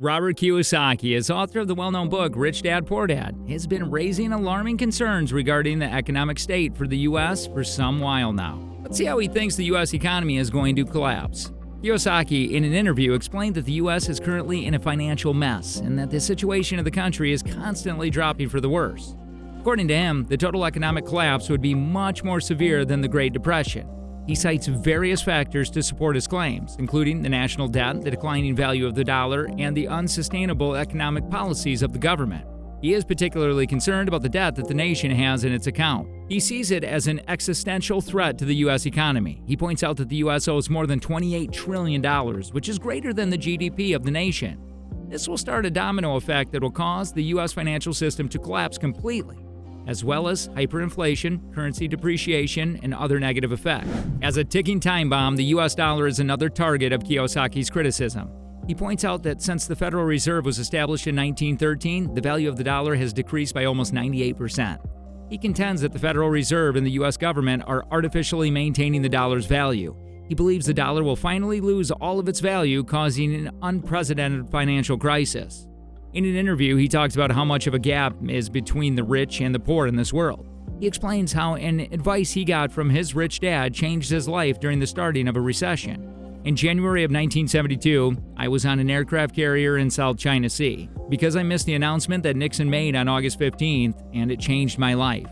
Robert Kiyosaki, as author of the well-known book Rich Dad, Poor Dad, has been raising alarming concerns regarding the economic state for the U.S. for some while now. Let's see how he thinks the U.S. economy is going to collapse. Kiyosaki, in an interview, explained that the U.S. is currently in a financial mess and that the situation of the country is constantly dropping for the worse. According to him, the total economic collapse would be much more severe than the Great Depression. He cites various factors to support his claims, including the national debt, the declining value of the dollar, and the unsustainable economic policies of the government. He is particularly concerned about the debt that the nation has in its account. He sees it as an existential threat to the U.S. economy. He points out that the U.S. owes more than $28 trillion, which is greater than the GDP of the nation. This will start a domino effect that will cause the U.S. financial system to collapse completely, as well as hyperinflation, currency depreciation, and other negative effects. As a ticking time bomb, the U.S. dollar is another target of Kiyosaki's criticism. He points out that since the Federal Reserve was established in 1913, the value of the dollar has decreased by almost 98%. He contends that the Federal Reserve and the U.S. government are artificially maintaining the dollar's value. He believes the dollar will finally lose all of its value, causing an unprecedented financial crisis. In an interview, he talks about how much of a gap is between the rich and the poor in this world. He explains how an advice he got from his rich dad changed his life during the starting of a recession. In January of 1972, I was on an aircraft carrier in South China Sea because I missed the announcement that Nixon made on August 15th, and it changed my life.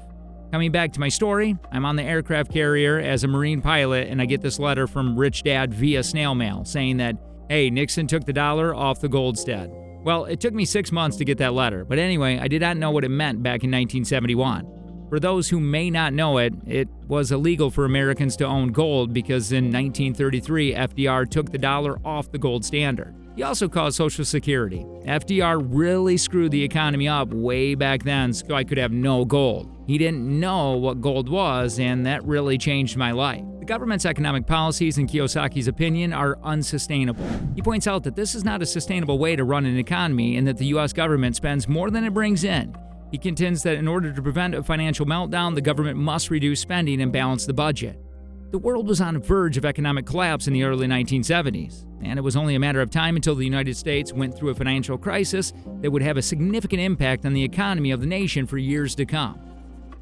Coming back to my story, I'm on the aircraft carrier as a Marine pilot, and I get this letter from Rich Dad via snail mail saying that, hey, Nixon took the dollar off the gold stud. Well, it took me 6 months to get that letter, but anyway, I did not know what it meant back in 1971. For those who may not know it, it was illegal for Americans to own gold because in 1933, FDR took the dollar off the gold standard. He also caused Social Security. FDR really screwed the economy up way back then so I could have no gold. He didn't know what gold was, and that really changed my life. The government's economic policies, in Kiyosaki's opinion, are unsustainable. He points out that this is not a sustainable way to run an economy and that the U.S. government spends more than it brings in. He contends that in order to prevent a financial meltdown, the government must reduce spending and balance the budget. The world was on the verge of economic collapse in the early 1970s, and it was only a matter of time until the United States went through a financial crisis that would have a significant impact on the economy of the nation for years to come.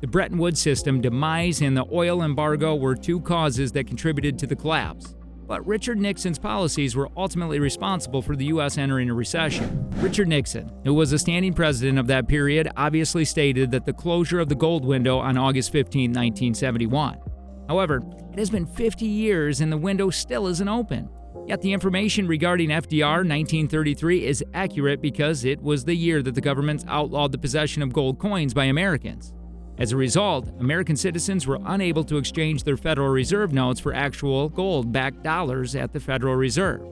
The Bretton Woods system demise and the oil embargo were two causes that contributed to the collapse. But Richard Nixon's policies were ultimately responsible for the U.S. entering a recession. Richard Nixon, who was a standing president of that period, obviously stated that the closure of the gold window on August 15, 1971. However, it has been 50 years and the window still isn't open. Yet the information regarding FDR 1933 is accurate because it was the year that the government outlawed the possession of gold coins by Americans. As a result, American citizens were unable to exchange their Federal Reserve notes for actual gold-backed dollars at the Federal Reserve.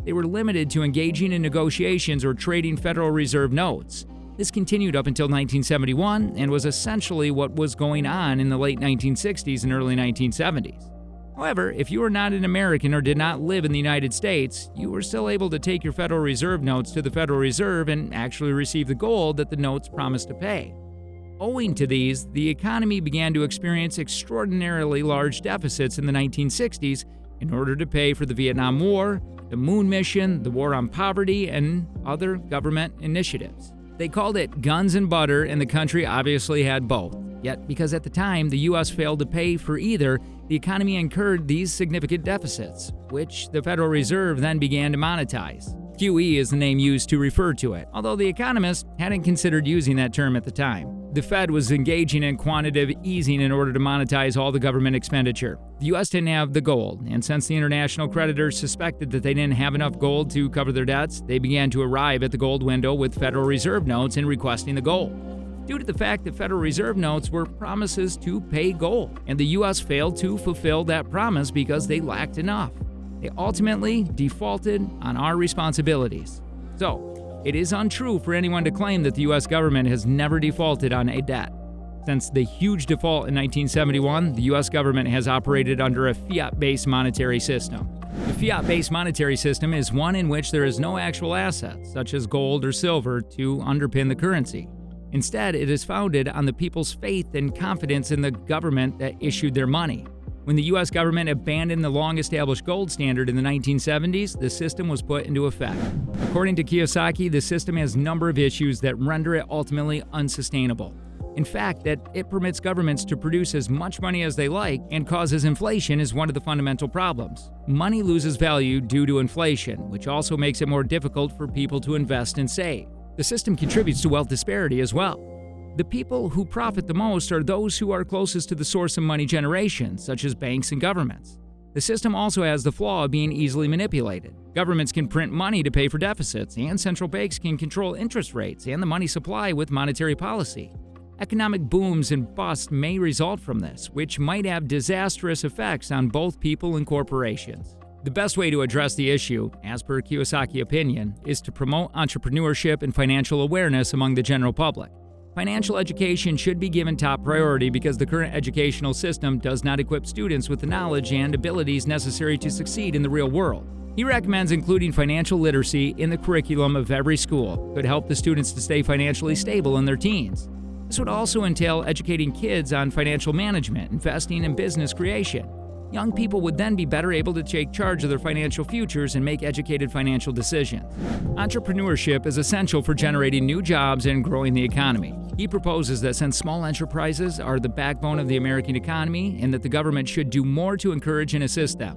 They were limited to engaging in negotiations or trading Federal Reserve notes. This continued up until 1971 and was essentially what was going on in the late 1960s and early 1970s. However, if you were not an American or did not live in the United States, you were still able to take your Federal Reserve notes to the Federal Reserve and actually receive the gold that the notes promised to pay. Owing to these, the economy began to experience extraordinarily large deficits in the 1960s in order to pay for the Vietnam War, the Moon Mission, the War on Poverty, and other government initiatives. They called it guns and butter, and the country obviously had both. Yet, because at the time the U.S. failed to pay for either, the economy incurred these significant deficits, which the Federal Reserve then began to monetize. QE is the name used to refer to it, although the economists hadn't considered using that term at the time. The Fed was engaging in quantitative easing in order to monetize all the government expenditure. The U.S. didn't have the gold, and since the international creditors suspected that they didn't have enough gold to cover their debts, they began to arrive at the gold window with Federal Reserve notes and requesting the gold. Due to the fact that Federal Reserve notes were promises to pay gold, and the U.S. failed to fulfill that promise because they lacked enough. They ultimately defaulted on our responsibilities. So, it is untrue for anyone to claim that the U.S. government has never defaulted on a debt. Since the huge default in 1971, the U.S. government has operated under a fiat-based monetary system. The fiat-based monetary system is one in which there is no actual assets, such as gold or silver, to underpin the currency. Instead, it is founded on the people's faith and confidence in the government that issued their money. When the U.S. government abandoned the long-established gold standard in the 1970s, the system was put into effect. According to Kiyosaki, the system has a number of issues that render it ultimately unsustainable. In fact, that it permits governments to produce as much money as they like and causes inflation is one of the fundamental problems. Money loses value due to inflation, which also makes it more difficult for people to invest and save. The system contributes to wealth disparity as well. The people who profit the most are those who are closest to the source of money generation, such as banks and governments. The system also has the flaw of being easily manipulated. Governments can print money to pay for deficits, and central banks can control interest rates and the money supply with monetary policy. Economic booms and busts may result from this, which might have disastrous effects on both people and corporations. The best way to address the issue, as per Kiyosaki opinion, is to promote entrepreneurship and financial awareness among the general public. Financial education should be given top priority because the current educational system does not equip students with the knowledge and abilities necessary to succeed in the real world. He recommends including financial literacy in the curriculum of every school. It could help the students to stay financially stable in their teens. This would also entail educating kids on financial management, investing, and business creation. Young people would then be better able to take charge of their financial futures and make educated financial decisions. Entrepreneurship is essential for generating new jobs and growing the economy. He proposes that since small enterprises are the backbone of the American economy and that the government should do more to encourage and assist them.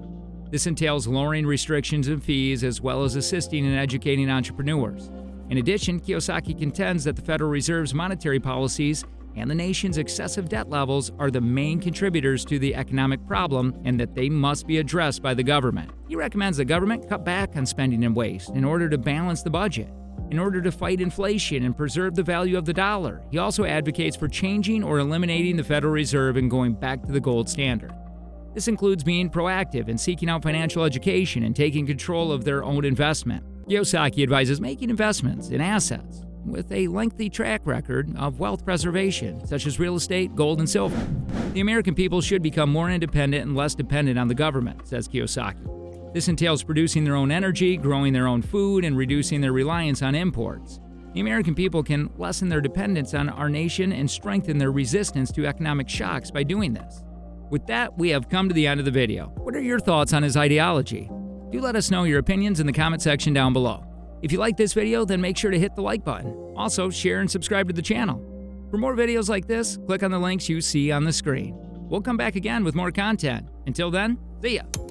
This entails lowering restrictions and fees as well as assisting and educating entrepreneurs. In addition, Kiyosaki contends that the Federal Reserve's monetary policies and the nation's excessive debt levels are the main contributors to the economic problem and that they must be addressed by the government. He recommends the government cut back on spending and waste in order to balance the budget. In order to fight inflation and preserve the value of the dollar, he also advocates for changing or eliminating the Federal Reserve and going back to the gold standard. This includes being proactive and seeking out financial education and taking control of their own investment. Kiyosaki advises making investments in assets with a lengthy track record of wealth preservation, such as real estate, gold, and silver. The American people should become more independent and less dependent on the government, says Kiyosaki. This entails producing their own energy, growing their own food, and reducing their reliance on imports. The American people can lessen their dependence on our nation and strengthen their resistance to economic shocks by doing this. With that, we have come to the end of the video. What are your thoughts on his ideology? Do let us know your opinions in the comment section down below. If you like this video, then make sure to hit the like button. Also, share and subscribe to the channel. For more videos like this, click on the links you see on the screen. We'll come back again with more content. Until then, see ya!